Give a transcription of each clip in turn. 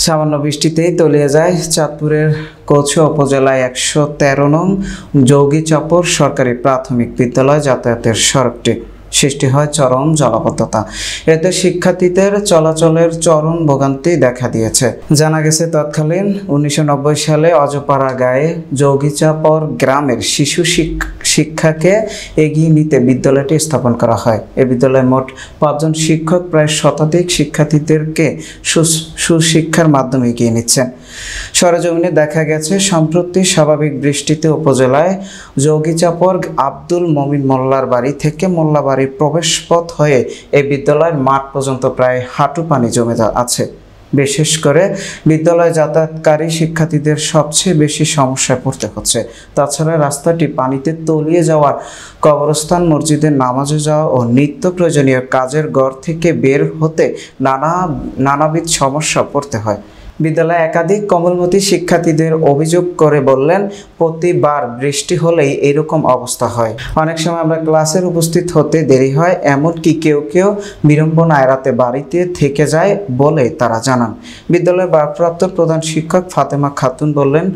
সামান্য বৃষ্টিতেই তলিয়ে যায় চাঁদপুরের কচুয়া উপজেলায় ১১৩ নং যোগীচাপর সরকারি প্রাথমিক বিদ্যালয় যাতায়াতের সড়কটি। সৃষ্টি হয় চরম জলাবদ্ধতা। এতে শিক্ষার্থীদের চলাচলের চরম ভোগান্তি দেখা দিয়েছে। জানা গেছে তৎকালীন ১৯৯০ সালে অজপাড়া গায়ে যোগীচাপর গ্রামের শিশু শিক্ষাকে এগিয়ে নিতে বিদ্যালয়টি স্থাপন করা হয়। এই বিদ্যালয়ে মোট ৫ জন শিক্ষক প্রায় শতাধিক শিক্ষার্থীদেরকে সুশিক্ষার মাধ্যমে এগিয়ে নিচ্ছেন। সরেজমিনে দেখা গেছে সম্প্রতি স্বাভাবিক বৃষ্টিতে উপজেলায় যোগীচাপর আব্দুল মমিন মোল্লার বাড়ি থেকে মোল্লাবাড়ির প্রবেশপথ হয়ে এই বিদ্যালয়ের মাঠ পর্যন্ত প্রায় হাঁটু পানি জমে আছে। বিশেষ করে বিদ্যালয়ে যাতায়াতকারী শিক্ষার্থীদের সবচেয়ে বেশি সমস্যায় পড়তে হচ্ছে। তাছাড়া রাস্তাটি পানিতে তলিয়ে যাওয়ার কবরস্থান, মসজিদে নামাজে যাওয়া ও নিত্য প্রয়োজনীয় কাজের ঘর থেকে বের হতে নানাবিধ সমস্যা পড়তে হয়। বিদ্যালয়ে একাধিক কোমলমতি শিক্ষার্থীদের অভিযোগ করে বললেন, প্রতিবার বৃষ্টি হলেই এরকম অবস্থা হয়। অনেক সময় আমরা ক্লাসের উপস্থিত হতে দেরি হয়, এমনকি কেউ কেউ বিড়ম্বনায় রাতে বাড়িতে থেকে যায় বলে তারা জানান। বিদ্যালয়ের ভারপ্রাপ্ত প্রধান শিক্ষক ফাতেমা খাতুন বললেন,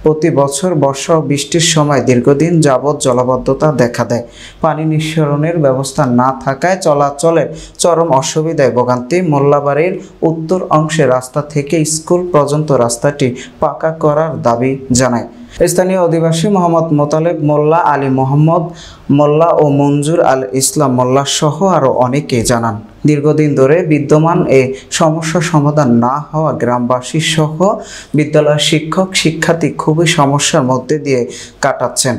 প্রতি বছর বর্ষা ও বৃষ্টির সময় দীর্ঘদিন যাবৎ জলাবদ্ধতা দেখা দেয়। পানি নিঃসরণের ব্যবস্থা না থাকায় চলাচলের চরম অসুবিধায় ভোগান্তি। মোল্লাবাড়ির উত্তর অংশে রাস্তা থেকে স্কুল পর্যন্ত রাস্তাটি পাকা করার দাবি জানায়। স্থানীয় অধিবাসী মোহাম্মদ মোতালেব মোল্লা, আলী মোহাম্মদ মোল্লা ও মঞ্জুর আল ইসলাম মোল্লা সহ আরও অনেকে জানান, দীর্ঘদিন ধরে বিদ্যমান এ সমস্যার সমাধান না হওয়া গ্রামবাসী সহ বিদ্যালয়ের শিক্ষক শিক্ষার্থী খুবই সমস্যার মধ্যে দিয়ে কাটাচ্ছেন।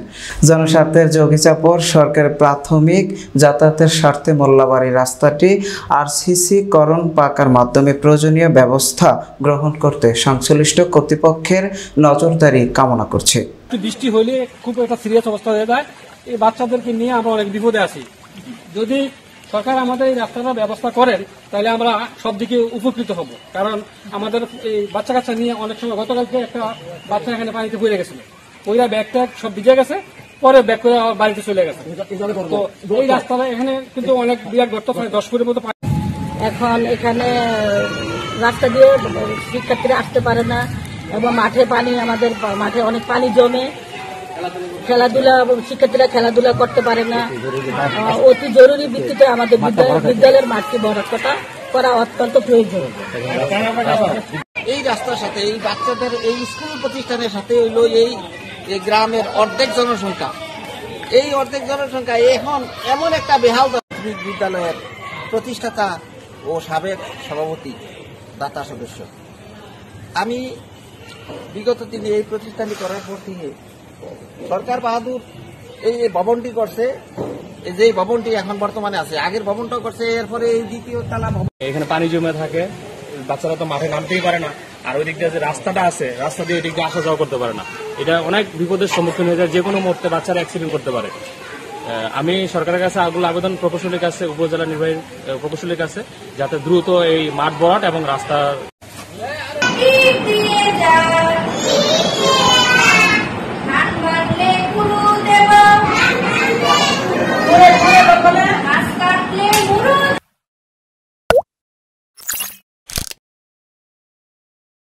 জনস্বার্থের যোগীচাপর সরকারি প্রাথমিক যাতায়াতের স্বার্থে মোল্লাবাড়ির রাস্তাটি আরসিসি করণ পাকার মাধ্যমে প্রয়োজনীয় ব্যবস্থা গ্রহণ করতে সংশ্লিষ্ট কর্তৃপক্ষের নজরদারি কামনা করছে। বৃষ্টি হলে খুব একটা সিরিয়াস অবস্থা হয়ে যায়। এই বাচ্চাদেরকে নিয়ে আমরা অনেক বিপদে আছি। যদি সরকার আমাদের এই রাস্তাটার ব্যবস্থা করেন তাহলে আমরা সব দিকে উপকৃত হব। কারণ আমাদের এই বাচ্চা কাচ্চা নিয়ে অনেক সময়, গতকালকে একটা বাচ্চা এখানে পানিতে পড়ে গেছিল, ওইরা ব্যাগ ট্যাগ সব ভিজে গেছে, পরে ব্যাগ করে বাড়িতে চলে গেছে। তো এই রাস্তাটা এখানে কিন্তু অনেক বিরাট গর্ত, প্রায় 10 ফুটের মতো পানি। এখন এখানে রাস্তা দিয়ে শিক্ষার্থীরা আসতে পারে না এবং মাঠে পানি, আমাদের মাঠে অনেক পানি জমে, খেলাধুলা, শিক্ষার্থীরা খেলাধুলা করতে পারে না। অতি জরুরি ভিত্তিতে আমাদের বিদ্যালয়ের মাঠটি ভরাট করা অত্যন্ত প্রয়োজন। এই রাস্তার সাথে এই বাচ্চাদের এই স্কুল প্রতিষ্ঠানের সাথে হইল এই গ্রামের অর্ধেক জনসংখ্যা। এই অর্ধেক জনসংখ্যা এখন এমন একটা বেহাল বিদ্যালয়ের প্রতিষ্ঠাতা ও সাবেক সভাপতি, দাতা সদস্য। আমি বিগত দিনে এই প্রতিষ্ঠানটি করার পর থেকে সরকার বাহাদুর এই ভবনটি করছে, যে ভবনটি এখন বর্তমানে আছে, আগের ভবনটাও করছে, এরপরে এই দ্বিতীয় তালা ভবন। এখানে পানি জমে থাকে, বাচ্চারা তো মাঠে নামতেই পারে না, আর ওই দিক দিয়ে যে রাস্তাটা আছে, রাস্তা দিয়ে এদিক দিয়ে আসা যাওয়া করতে পারে না। এটা অনেক বিপদের সম্মুখীন হয়ে যায়, যে কোনো মুহূর্তে বাচ্চারা অ্যাক্সিডেন্ট করতে পারে। আমি সরকারের কাছে আবেদন প্রকৌশলীর কাছে, উপজেলা নির্বাহী প্রকৌশলীর কাছে, যাতে দ্রুত এই মাঠ ভরাট এবং রাস্তা